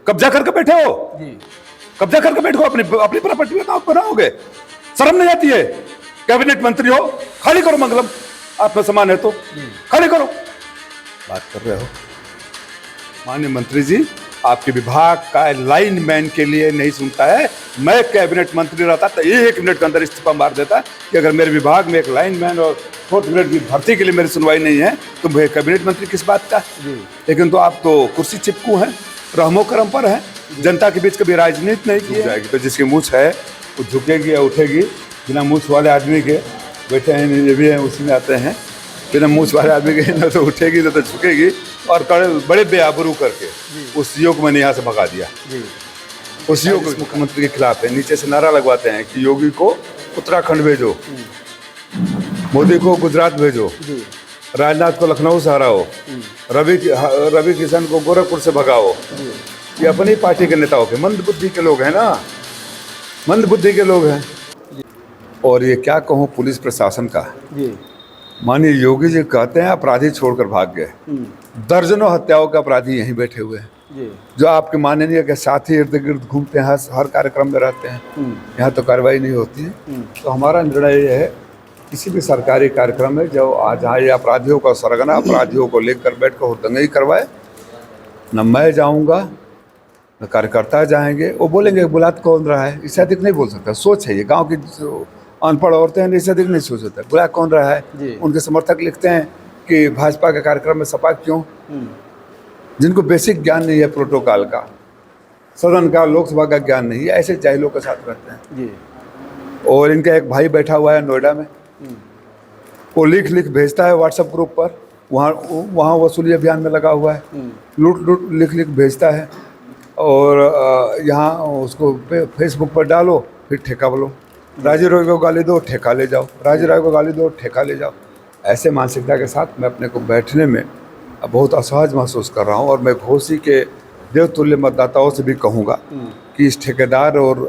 कब्जा करके बैठे हो जी। कब्जा करके बैठो, अपनी अपनी प्रॉपर्टी में आप बनाओगे। शर्म नहीं आती है? कैबिनेट मंत्री हो, खाली करो मंगलम, आत्मसम्मान है तो खाली करो। बात कर रहे हो माननीय मंत्री जी, आपके विभाग का लाइनमैन के लिए नहीं सुनता है। मैं कैबिनेट मंत्री रहता तो 1 मिनट के अंदर इस्तीफा मार देता कि अगर मेरे विभाग में एक लाइनमैन और 4th ग्रेड की भर्ती के लिए मेरी सुनवाई नहीं है तो मैं कैबिनेट मंत्री किस बात का। लेकिन तो आप तो कुर्सी चिपकू हैं, रहमो करम पर हैं, जनता के बीच कभी राजनीति नहीं की जाएगी। तो जिसकी मूछ है वो झुकेगी या उठेगी, बिना मूछ वाले आदमी के बैठे हैं ये भी हैं, उसी में आते हैं। बिना मूछ वाले आदमी के न तो उठेगी न तो झुकेगी, और बड़े बेआबरू करके उस सीओ को मैंने यहाँ से भगा दिया। उस सीओ को मुख्यमंत्री के खिलाफ है, नीचे से नारा लगवाते हैं कि योगी को उत्तराखंड भेजो, मोदी को गुजरात भेजो, राजनाथ को लखनऊ से हराओ, रवि किशन को गोरखपुर से भगाओ। ये अपनी पार्टी के नेताओं के मंद बुद्धि के लोग हैं ना, मंद बुद्धि के लोग हैं। और ये क्या कहूँ पुलिस प्रशासन का, माननीय योगी जी कहते हैं अपराधी छोड़कर भाग गए, दर्जनों हत्याओं के अपराधी यहीं बैठे हुए हैं जो आपके माननीय के साथ ही इर्द गिर्द घूमते हैं, हर कार्यक्रम में रहते हैं। यहाँ तो कार्रवाई नहीं होती है। तो हमारा निर्णय ये है, किसी भी सरकारी कार्यक्रम में जो जहाँ ये अपराधियों का सरगना अपराधियों को लेकर बैठ कर हुड़दंगी करवाए, न मैं जाऊँगा न कार्यकर्ता जाएंगे। वो बोलेंगे बुलात कौन रहा है, इससे अधिक नहीं बोल सकता। सोच है ये, गाँव की अनपढ़ औरतें हैं, इससे अधिक नहीं सोच सकता। बुला कौन रहा है, उनके समर्थक लिखते हैं कि भाजपा के कार्यक्रम में सपा क्यों, जिनको बेसिक ज्ञान नहीं है प्रोटोकॉल का, सदन का, लोकसभा का ज्ञान नहीं है, ऐसे जाहिलों के साथ रहते हैं। और इनका एक भाई बैठा हुआ है नोएडा में, वो लिख भेजता है व्हाट्सएप ग्रुप पर, वहाँ वसूली अभियान में लगा हुआ है, लूट लिख भेजता है। और यहाँ उसको फेसबुक पर डालो, फिर ठेका बोलो, राजीव रॉय को गाली दो ठेका ले जाओ, राजीव रॉय को गाली दो ठेका ले जाओ। ऐसे मानसिकता के साथ मैं अपने को बैठने में बहुत असहज महसूस कर रहा हूँ। और मैं घोसी के देवतुल्य मतदाताओं से भी कहूँगा कि इस ठेकेदार और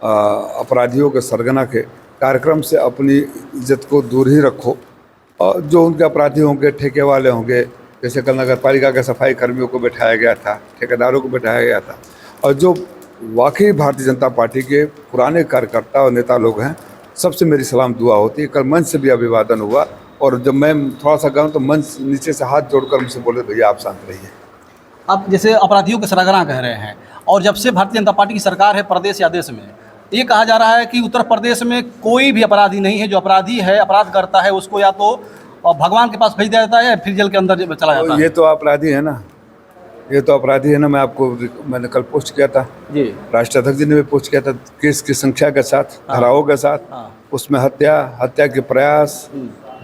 अपराधियों के सरगना के कार्यक्रम से अपनी इज्जत को दूर ही रखो। और जो उनके अपराधी होंगे, ठेके वाले होंगे, जैसे कल नगर पालिका के सफाई कर्मियों को बैठाया गया था, ठेकेदारों को बैठाया गया था, और जो वाकई भारतीय जनता पार्टी के पुराने कार्यकर्ता और नेता लोग हैं, सबसे मेरी सलाम दुआ होती है। कल मंच से भी अभिवादन हुआ, और जब मैं थोड़ा सा गया तो मंच नीचे से हाथ जोड़कर मुझसे बोले भैया आप शांत रहिए। आप जैसे अपराधियों के सरगना कह रहे हैं, और जब से भारतीय जनता पार्टी की सरकार है प्रदेश या देश में, ये कहा जा रहा है कि उत्तर प्रदेश में कोई भी अपराधी नहीं है, जो अपराधी है, अपराध करता है, उसको या तो भगवान के पास भेज दिया जाता है या फिर जेल के अंदर चला जाता है। ये तो अपराधी है ना, ये तो अपराधी है ना। मैंने कल पोस्ट किया था जी, राष्ट्रीय अध्यक्ष जी ने भी पोस्ट किया था, केस की संख्या के साथ, धाराओं के साथ। उसमें हत्या के प्रयास,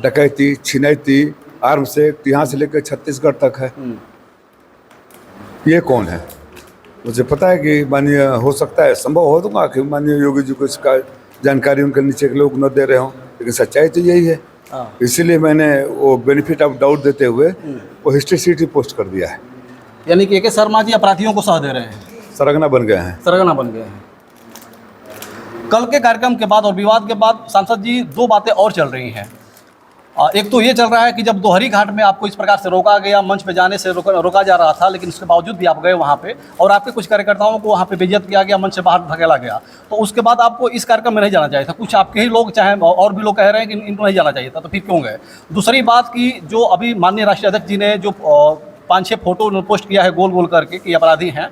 डकैती, छिनैती, आर्म्स एक्ट, यहाँ से लेकर छत्तीसगढ़ तक है। ये कौन है? मुझे पता है कि माननीय हो सकता है, संभव हो दूंगा कि माननीय योगी जी को इसका जानकारी उनके नीचे के लोग न दे रहे हों, लेकिन सच्चाई तो यही है। इसीलिए मैंने वो बेनिफिट ऑफ डाउट देते हुए वो हिस्ट्री शीट ही पोस्ट कर दिया है। यानी कि के शर्मा जी अपराधियों को साथ दे रहे हैं, सरगना बन गए हैं, सरगना बन गए हैं। कल के कार्यक्रम के बाद और विवाद के बाद सांसद जी 2 बातें और चल रही हैं। एक तो ये चल रहा है कि जब दोहरी घाट में आपको इस प्रकार से रोका गया, मंच पे जाने से रोका जा रहा था, लेकिन उसके बावजूद भी आप गए वहाँ पे, और आपके कुछ कार्यकर्ताओं को वहाँ पे बेइज्जत किया गया, मंच से बाहर धकेला गया, तो उसके बाद आपको इस कार्यक्रम में नहीं जाना चाहिए था। कुछ आपके ही लोग, चाहे और भी लोग कह रहे हैं कि इनको नहीं जाना चाहिए था, तो फिर क्यों गए? दूसरी बात की जो अभी माननीय राष्ट्रीय अध्यक्ष जी ने जो 5-6 फोटो पोस्ट किया है गोल गोल करके कि अपराधी हैं,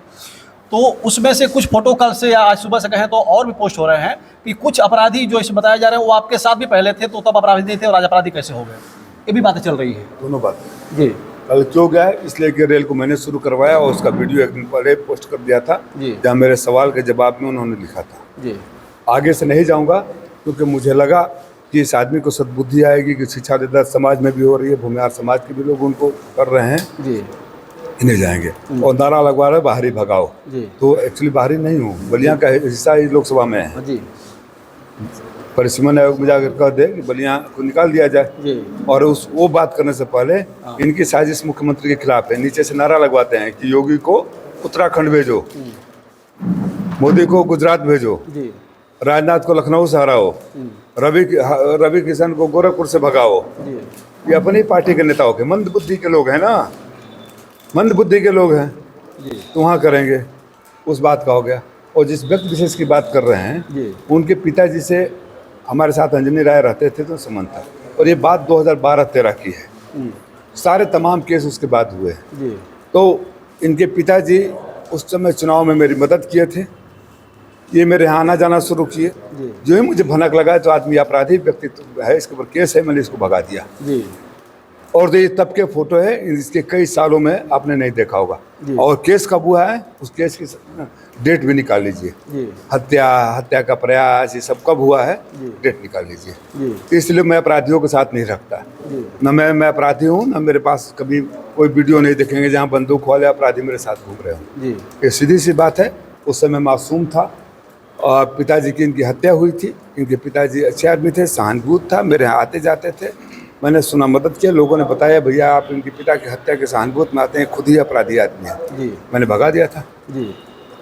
तो उसमें से कुछ फोटो कल से या आज सुबह से कहें तो और भी पोस्ट हो रहे हैं कि कुछ अपराधी जो इसमें बताया जा रहे हैं वो आपके साथ भी पहले थे, तो तब अपराधी नहीं थे और आज अपराधी कैसे हो गए? ये भी बातें चल रही है। दोनों बातें जी। कल क्यों गया, इसलिए कि रेल को मैंने शुरू करवाया और उसका वीडियो एक दिन पहले पोस्ट कर दिया था, जहाँ मेरे सवाल के जवाब में उन्होंने लिखा था जी। आगे से नहीं जाऊँगा क्योंकि मुझे लगा कि इस आदमी को सद्बुद्धि आएगी कि शिक्षा देता समाज में भी हो रही है, भूमिहार समाज के भी लोग उनको कर रहे हैं जी, नहीं जाएंगे। और नारा लगवा रहे बाहरी भगाओ जी। तो एक्चुअली बाहरी नहीं हूँ, बलिया का हिस्सा ही लोकसभा में है जी। परिसीमन आयोग में जाकर कह दे कि बलिया को निकाल दिया जाए जी। और वो बात करने से पहले इनकी साजिश मुख्यमंत्री के खिलाफ है। नीचे से नारा लगवाते हैं कि योगी को उत्तराखंड भेजो, मोदी को गुजरात भेजो, राजनाथ को लखनऊ से हराओ, रवि किशन को गोरखपुर से भगाओ। ये अपनी पार्टी के नेताओं के मंद बुद्धि के लोग हैं ना, मंद बुद्धि के लोग हैं, तो वहाँ करेंगे। उस बात का हो गया। और जिस व्यक्ति विशेष की बात कर रहे हैं जी। उनके पिताजी से हमारे साथ अंजनी राय रहते थे तो संबंध था, और ये बात 2012-13 की है। सारे तमाम केस उसके बाद हुए हैं। जी। तो इनके पिताजी उस समय चुनाव में मेरी मदद किए थे, ये मेरे यहाँ आना जाना शुरू किए। जो ही मुझे भनक लगा तो आदमी अपराधी व्यक्तित्व है, इसके ऊपर केस है, मैंने इसको भगा दिया। जी। और ये तब के फोटो है, इसके कई सालों में आपने नहीं देखा होगा। और केस कब हुआ है उस केस की डेट भी निकाल लीजिए। हत्या का प्रयास ये सब कब हुआ है, डेट निकाल लीजिए। इसलिए मैं अपराधियों के साथ नहीं रखता, न मैं अपराधी हूँ, न मेरे पास कभी कोई वीडियो नहीं देखेंगे जहाँ बंदूक वाले अपराधी मेरे साथ घूम रहे हों। ये सीधी सी बात है। उस समय मासूम था और पिताजी की इनकी हत्या हुई थी। इनके पिताजी अच्छे आदमी थे, सहानुभूत था, मेरे यहाँ आते जाते थे। मैंने सुना, मदद किया, लोगों ने बताया भैया आप इनके पिता की हत्या के सहानुभूत में आते हैं, खुद ही अपराधी आदमी है। मैंने भगा दिया था।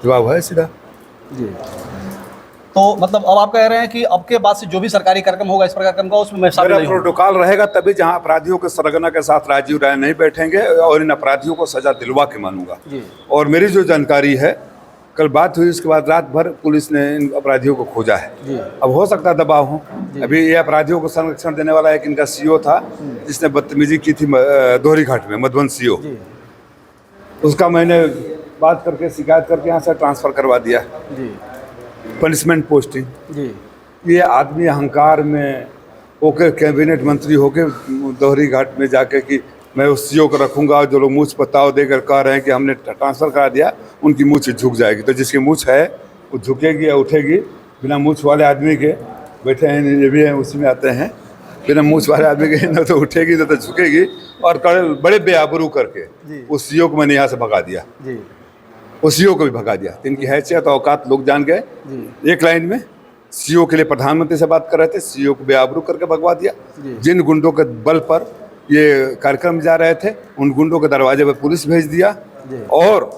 जवाब है सीधा। तो मतलब अब आप कह रहे हैं कि अब के बाद से जो भी सरकारी कार्यक्रम होगा, इस प्रकार कार्यक्रम का, उसमें मैं शामिल नहीं हूं। प्रोटोकॉल रहेगा तभी, जहां अपराधियों के सरगना के साथ राजीव राय नहीं बैठेंगे, और इन अपराधियों को सजा दिलवा के मानूंगा। और मेरी जो जानकारी है, कल बात हुई उसके बाद रात भर पुलिस ने इन अपराधियों को खोजा है। अब हो सकता है दबाव हो। अभी ये अपराधियों को संरक्षण देने वाला एक इनका सीओ था जिसने बदतमीजी की थी दोहरी घाट में, मधुबन सीओ। उसका मैंने बात करके शिकायत करके यहाँ से ट्रांसफ़र करवा दिया, पनिशमेंट पोस्टिंग। ये आदमी अहंकार में होकर कैबिनेट मंत्री होकर दोहरी घाट में जाके कि मैं उस सीओ को रखूंगा, और जो लोग मूछ पताव देकर कह रहे हैं कि हमने ट्रांसफ़र करा दिया, उनकी मूछ झुक जाएगी। तो जिसकी मूछ है वो झुकेगी या उठेगी। बिना मूछ वाले आदमी के बैठे हैं, ये भी हैं, उसी में आते हैं। बिना मूछ वाले आदमी के न तो उठेगी न तो झुकेगी। और बड़े बेआबरू करके उस सीओ को मैंने यहाँ से भगा दिया, उस सीओ को भी भगा दिया। इनकी हैसियत औकात लोग जान गए। एक लाइन में सीओ के लिए प्रधानमंत्री से बात कर रहे थे, सीओ को बेआबरू करके भगवा दिया। जिन गुंडों के बल पर ये कार्यक्रम जा रहे थे, उन गुंडों के दरवाजे पर पुलिस भेज दिया। और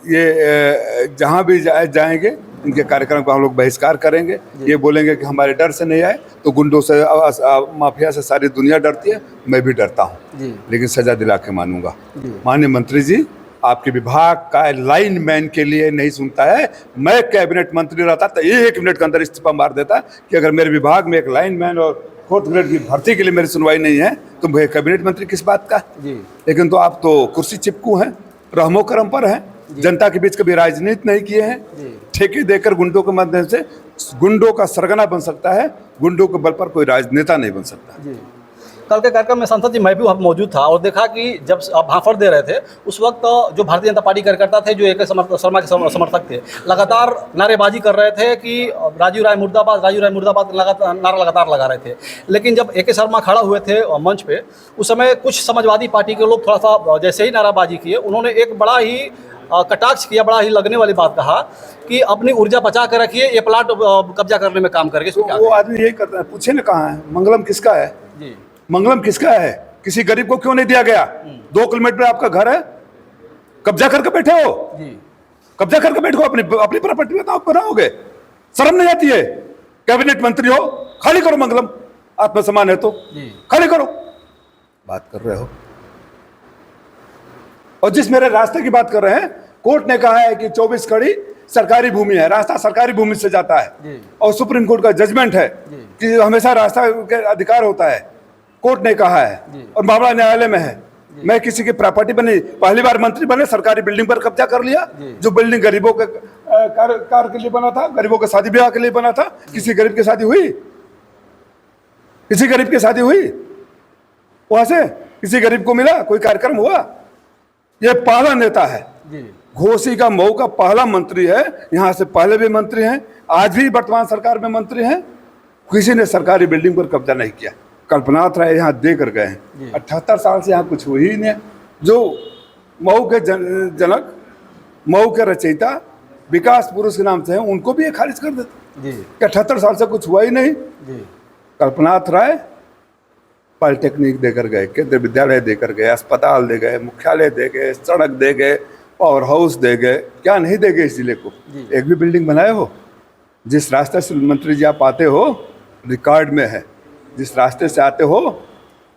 ये जहाँ भी जाएंगे इनके कार्यक्रम का हम लोग बहिष्कार करेंगे। ये बोलेंगे कि हमारे डर से नहीं आए, तो गुंडों से, माफिया से सारी दुनिया डरती है, मैं भी डरता हूँ, लेकिन सजा दिला के मानूंगा। माननीय मंत्री जी, आपके विभाग का लाइन मैन के लिए नहीं सुनता है। मैं कैबिनेट मंत्री रहता तो 1 मिनट के अंदर इस्तीफा मार देता कि अगर मेरे विभाग में एक लाइन मैन और 4th ग्रेड की भर्ती के लिए मेरी सुनवाई नहीं है तो मैं कैबिनेट मंत्री किस बात का। लेकिन तो आप तो कुर्सी चिपकू हैं, रहमो करम पर हैं, जनता के बीच कभी राजनीति नहीं किए हैं। ठेके देकर गुंडों के माध्यम से गुंडों का सरगना बन सकता है, गुंडों के बल पर कोई राजनेता नहीं बन सकता। कल के कार्यक्रम में सांसद जी मैं भी वहाँ मौजूद था और देखा कि जब आप भाफड़ दे रहे थे उस वक्त जो भारतीय जनता पार्टी कार्यकर्ता थे, जो AK शर्मा के समर्थक थे, लगातार नारेबाजी कर रहे थे कि राजीव राय मुर्दाबाद, राजीव राय मुर्दाबाद नारा लगातार लगा रहे थे। लेकिन जब AK शर्मा खड़ा हुए थे मंच पे, उस समय कुछ समाजवादी पार्टी के लोग थोड़ा सा जैसे ही नाराबाजी किए, उन्होंने एक बड़ा ही कटाक्ष किया, बड़ा ही लगने वाली बात कहा कि अपनी ऊर्जा बचा कर रखिए, ये प्लाट कब्जा करने में काम करके। वो आदमी यही करता है। पूछे ना कहाँ है मंगलम, किसका है जी? मंगलम किसका है? किसी गरीब को क्यों नहीं दिया गया? 2 किलोमीटर आपका घर है, कब्जा करके बैठे हो जी। कब्जा करके बैठो अपनी प्रॉपर्टी में, तो बनाओगे? शर्म नहीं आती है? कैबिनेट मंत्री हो, खाली करो मंगलम, आत्मसम्मान है तो खाली करो। बात कर रहे हो। और जिस मेरे रास्ते की बात कर रहे हैं, कोर्ट ने कहा है कि 24 कड़ी सरकारी भूमि है, रास्ता सरकारी भूमि से जाता है, और सुप्रीम कोर्ट का जजमेंट है कि हमेशा रास्ता के अधिकार होता है, कोर्ट ने कहा है, और मामला न्यायालय में है। मैं किसी की प्रॉपर्टी बनी, पहली बार मंत्री बने, सरकारी बिल्डिंग पर कब्जा कर लिया। जो बिल्डिंग गरीबों के कार के लिए बना था, गरीबों के शादी ब्याह के लिए बना था। किसी गरीब की शादी हुई? किसी गरीब की शादी हुई? वहां से किसी गरीब को मिला? कोई कार्यक्रम हुआ? ये पहला नेता है, घोसी का मऊ का पहला मंत्री है। यहाँ से पहले भी मंत्री हैं, आज भी वर्तमान सरकार में मंत्री हैं। किसी ने सरकारी बिल्डिंग पर कब्जा नहीं किया। कल्पनाथ राय यहाँ दे कर गए हैं, 78 साल से यहाँ कुछ हुई ही नहीं। जो मऊ के जनक, मऊ के रचयिता विकास पुरुष के नाम से हैं, उनको भी ये खारिज कर देते कि 78 साल से कुछ हुआ ही नहीं। कल्पनाथ राय पॉलिटेक्निक देकर गए, केंद्रीय विद्यालय देकर गए, अस्पताल दे गए, मुख्यालय दे गए, सड़क दे गए, पावर हाउस दे गए, क्या नहीं दे गए इस जिले को? एक भी बिल्डिंग बनाए हो? जिस रास्ते से मंत्री जी आप आते हो, रिकॉर्ड में है, जिस रास्ते से आते हो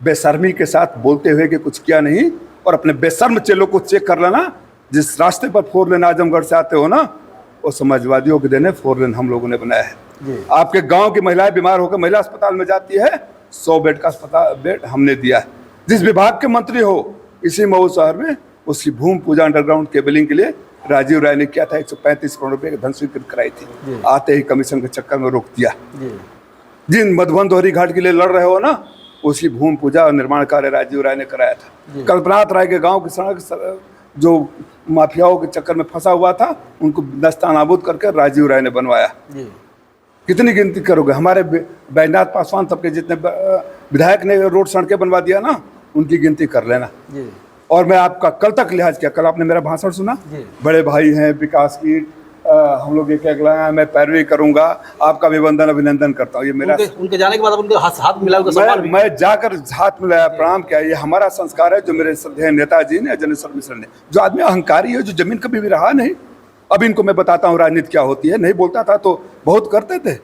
बेशर्मी के साथ बोलते हुए कि कुछ किया नहीं, और अपने बेशर्म चेलों को चेक कर लेना। जिस रास्ते पर 4 लेन आजमगढ़ से आते हो ना, वो समाजवादियों के देने 4 लेन हम लोगों ने बनाया है। जी। आपके गांव की महिलाएं बीमार होकर महिला अस्पताल में जाती है, 100 बेड का अस्पताल बेड हमने दिया है। जिस विभाग के मंत्री हो इसी मऊ शहर में उसकी भूमि पूजा अंडरग्राउंड केबलिंग के लिए राजीव राय ने किया था, 135 करोड़ रुपए की धन स्वीकृत कराई थी। आते ही कमीशन के चक्कर में रोक दिया। जिन मधुबन दोहरी घाट के लिए लड़ रहे हो ना, उसकी भूमि पूजा और निर्माण कार्य राजीव राय ने कराया था। कल्पनाथ राय के गांव की सड़क जो माफियाओं के चक्कर में फंसा हुआ था उनको नस्तानाबूद करके राजीव राय ने बनवाया। कितनी गिनती करोगे? हमारे बैजनाथ पासवान सबके जितने विधायक ने रोड सड़कें बनवा दिया ना, उनकी गिनती कर लेना। और मैं आपका कल तक लिहाज किया, कल आपने मेरा भाषण सुना, बड़े भाई हैं विकास की, हम लोग ये क्या कहलाए, मैं पैरवी करूंगा, आपका अभिवंदन अभिनंदन करता हूँ। ये मेरा उनके जाने के बाद उनके हाथ मिलाया, मैं जाकर हाथ मिलाया, प्रणाम किया। ये हमारा संस्कार है जो मेरे श्रद्धेय नेताजी ने, जनेश्वर मिश्र ने। जो आदमी अहंकारी है, जो जमीन कभी भी रहा नहीं, अब इनको मैं बताता हूँ राजनीति क्या होती है। नहीं बोलता था तो बहुत करते थे,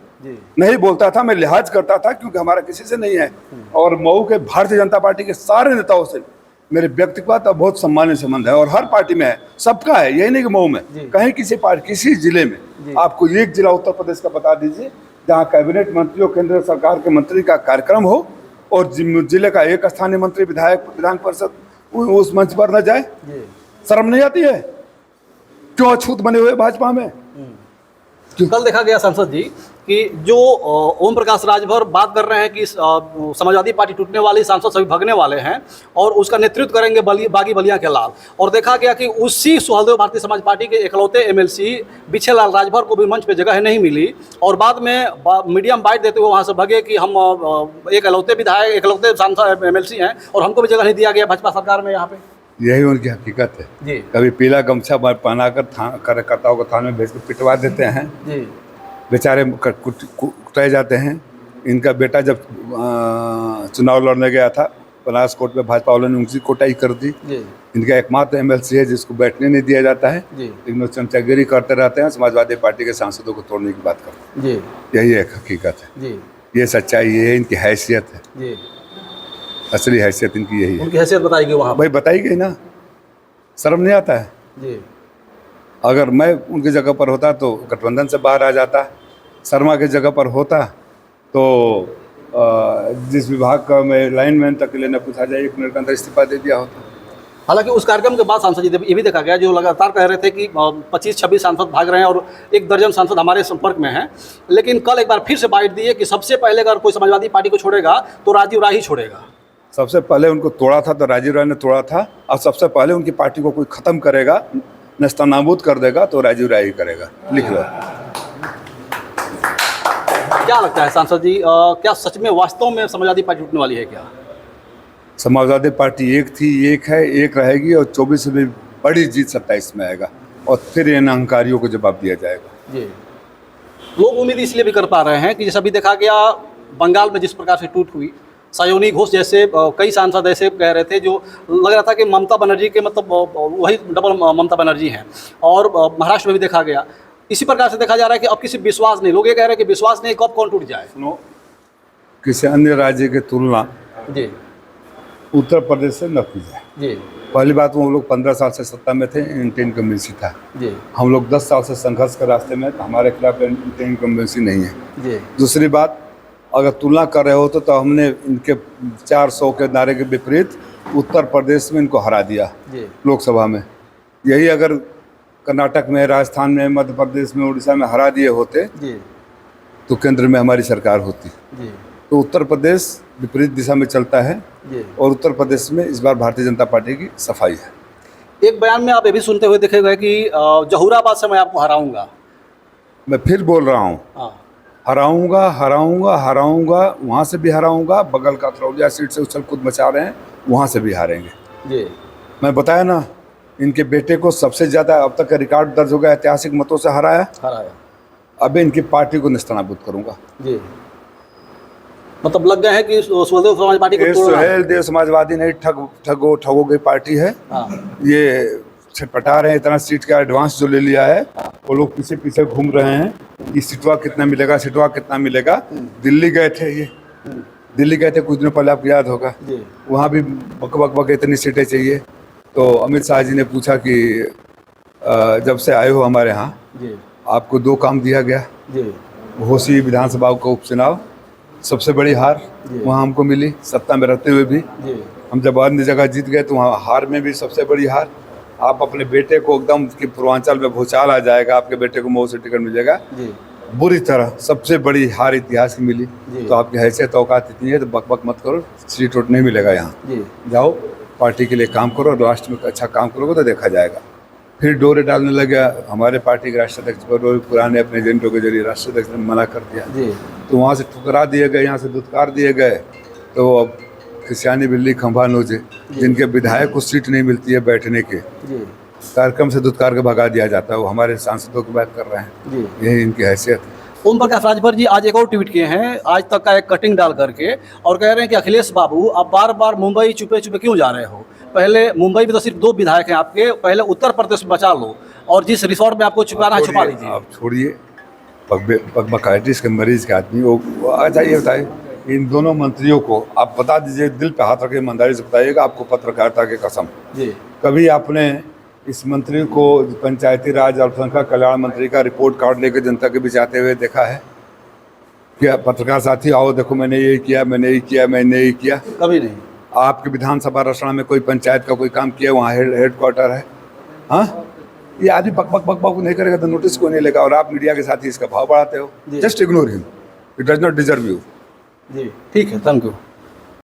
नहीं बोलता था, मैं लिहाज करता था क्योंकि हमारा किसी से नहीं है। और मऊ के भारतीय जनता पार्टी के सारे नेताओं से मेरे व्यक्तिगत और बहुत सम्मानीय संबंध है, और हर पार्टी में है, सबका है। यही नहीं कि मऊ में, कहीं किसी पार्टी किसी जिले में आपको एक जिला उत्तर प्रदेश का बता दीजिए जहाँ कैबिनेट मंत्री और केंद्र सरकार के मंत्री का कार्यक्रम हो और जिले का एक स्थानीय मंत्री विधायक विधान परिषद उस मंच पर न जाए। शर्म नहीं आती है? क्यों अछूत बने हुए भाजपा में? कल देखा गया सांसद जी कि जो ओम प्रकाश राजभर बात कर रहे हैं कि समाजवादी पार्टी टूटने वाली, सांसद सभी भगने वाले हैं और उसका नेतृत्व करेंगे बागी बलिया के लाल। और देखा गया कि उसी सुहलदेव भारतीय समाज पार्टी के एकलौते एमएलसी बिछे लाल राजभर को भी मंच पे जगह नहीं मिली और बाद में मीडिया में बाइट देते हुए वहाँ से भगे कि हम एकलौते विधायक, एकलौते सांसद एमएलसी हैं और हमको भी जगह नहीं दिया गया भाजपा सरकार में। यहाँ पे यही उनकी हकीकत है। कभी पीला गमछा पहनाकर कार्यकर्ताओं को थाने में भेज कर पिटवा देते हैं, बेचारे कुटाए जाते हैं। इनका बेटा जब चुनाव लड़ने गया था बनासकोट में, भाजपा वालों ने उनकी कोटाई कर दी। इनका एकमात्र एमएलसी है जिसको बैठने नहीं दिया जाता है, लेकिन वो चमचागिरी करते रहते हैं, समाजवादी पार्टी के सांसदों को तोड़ने की बात करते हैं। यही एक हकीकत है, ये सच्चाई, ये इनकी हैसियत है, असली हैसियत इनकी यही है। उनकी हैसियत बताई गई वहाँ भाई, बताई गई ना, शर्म नहीं आता है? अगर मैं उनकी जगह पर होता तो गठबंधन से बाहर आ जाता, शर्मा की जगह पर होता तो जिस विभाग का मैं लाइनमैन तक के लिए न पूछा जाए 1 मिनट के अंदर इस्तीफा दे दिया होता। हालांकि उस कार्यक्रम के बाद सांसद जी ये भी देखा गया, जो लगातार कह रहे थे कि 25-26 सांसद भाग रहे हैं और 1 दर्जन सांसद हमारे संपर्क में हैं, लेकिन कल एक बार फिर से बाइट दी है कि सबसे पहले अगर कोई समाजवादी पार्टी को छोड़ेगा तो राजीव राय ही छोड़ेगा। सबसे पहले उनको तोड़ा था तो राजीव राय ने तोड़ा था, और सबसे पहले उनकी पार्टी को कोई ख़त्म करेगा, नस्तानाबूद कर देगा तो राजीव राय ही करेगा। लिख लो। क्या लगता है सांसद जी, क्या सच में वास्तव में समाजवादी पार्टी टूटने वाली है क्या? समाजवादी पार्टी एक थी, एक है, एक रहेगी, और 24 से भी बड़ी जीत 27 में आएगा और फिर इन अहंकारियों को जवाब दिया जाएगा। जी, लोग उम्मीद इसलिए भी कर पा रहे हैं कि जैसा भी देखा गया बंगाल में जिस प्रकार से टूट हुई, सायोनी घोष जैसे कई सांसद ऐसे कह रहे थे जो लग रहा था कि ममता बनर्जी के मतलब वही डबल ममता बनर्जी हैं, और महाराष्ट्र में भी देखा गया। इसी प्रकार से देखा जा रहा है कि अब किसी विश्वास नहीं, लोग ये कह रहे हैं कि विश्वास नहीं, कब कौन टूट जाए। सुनो, किसी अन्य राज्य की तुलना जी उत्तर प्रदेश से न की जाए। जी, पहली बात, वो लोग 15 साल से सत्ता में थे, एंटी इनकम्बेंसी था। जी, हम लोग 10 साल से संघर्ष के रास्ते में, हमारे खिलाफ एंटी इनकम्बेंसी नहीं है। जी, दूसरी बात, अगर तुलना कर रहे हो तो हमने इनके 400 के नारे के विपरीत उत्तर प्रदेश में इनको हरा दिया लोकसभा में। यही अगर कर्नाटक में, राजस्थान में, मध्य प्रदेश में, उड़ीसा में हरा दिए होते तो केंद्र में हमारी सरकार होती। तो उत्तर प्रदेश विपरीत दिशा में चलता है और उत्तर प्रदेश में इस बार भारतीय जनता पार्टी की सफाई है। एक बयान में आप ये भी सुनते हुए दिखे गए कि जहूराबाद से मैं आपको हराऊंगा। मैं फिर बोल रहा हूँ, हराऊंगा हराऊंगा हराऊंगा, वहाँ से भी हराऊंगा, बगल का थरौलिया सीट से उछल कूद मचा रहे हैं, वहाँ से भी हारेंगे। जी, मैं बताया ना, इनके बेटे को सबसे ज़्यादा अब तक का रिकॉर्ड दर्ज हो गया, ऐतिहासिक मतों से हराया। अब इनकी पार्टी को निस्तानाबूद करूंगा। जी, मतलब लग गए हैं कि सुहलदेव समाज पार्टी को सुहलदेव समाजवादी नहीं, ठगों की पार्टी है। ये छटपटा रहे हैं, इतना सीट का एडवांस जो ले लिया है, वो लोग पीछे पीछे घूम रहे हैं कि सीटवा कितना मिलेगा, सीटवा कितना मिलेगा। दिल्ली गए थे, ये दिल्ली गए थे कुछ दिनों पहले, आपको याद होगा, वहाँ भी बक इतनी सीटें चाहिए। तो अमित शाह जी ने पूछा कि जब से आए हो हमारे यहाँ, आपको 2 काम दिया गया। जी घोसी विधानसभा का उपचुनाव सबसे बड़ी हार वहाँ हमको मिली, सत्ता में रहते हुए भी। जी हम जब अन्य जगह जीत गए तो वहाँ हार में भी सबसे बड़ी हार। आप अपने बेटे को एकदम कि पूर्वांचल में भूचाल आ जाएगा, आपके बेटे को मऊ से टिकट मिलेगा, जी बुरी तरह सबसे बड़ी हार इतिहास की मिली। तो आपकी हैसियत औकात इतनी है तो बक बक मत करो, सीट वोट नहीं मिलेगा यहाँ। जी जाओ पार्टी के लिए काम करो, राष्ट्र में अच्छा काम करोगे तो देखा जाएगा। फिर डोरे डालने लगे हमारे पार्टी के राष्ट्रीय अध्यक्ष पर, पुराने अपने एजेंटों के जरिए राष्ट्रीय अध्यक्ष ने मना कर दिया। जी तो वहाँ से ठुकरा दिए गए, यहाँ से दुत्कार दिए गए। तो अब खिसियानी बिल्ली खंभा नोचे, जिनके विधायक को सीट नहीं मिलती है बैठने के, जी कार्यक्रम से दुत्कार के भगा दिया जाता है। वो हमारे सांसदों की बात कर रहे हैं, जी यही इनकी हैसियत है। ओम प्रकाश राजभर जी आज एक और ट्वीट किए हैं, आज तक का एक कटिंग डाल करके, और कह रहे हैं कि अखिलेश बाबू आप बार बार मुंबई चुपे चुपे क्यों जा रहे हो? पहले मुंबई में तो सिर्फ 2 विधायक हैं आपके, पहले उत्तर प्रदेश में बचा लो, और जिस रिसोर्ट में आपको छुपाना है छुपा लीजिए। आप छोड़िए बकाइटिस के मरीज के आदमी वो आ जाइए। बताइए इन दोनों मंत्रियों को आप बता दीजिए, दिल पे हाथ रखे ईमानदारी से बताइएगा, आपको पत्रकारिता की कसम, जी कभी आपने इस मंत्री को पंचायती राज अल्पसंख्यक कल्याण मंत्री का रिपोर्ट कार्ड लेकर जनता के बीच आते हुए देखा है? क्या पत्रकार साथी आओ देखो मैंने ये किया, मैंने ये किया, मैंने ये किया? कभी नहीं। आपके विधानसभा रसड़ा में कोई पंचायत का कोई काम किया, वहाँ हेडक्वार्टर है? हाँ, ये आदमी बक बक बक बक नहीं करेगा तो नोटिस को नहीं लेगा, और आप मीडिया के साथ ही इसका भाव बढ़ाते हो। Just ignore him, it does not deserve you. जी ठीक है, थैंक यू।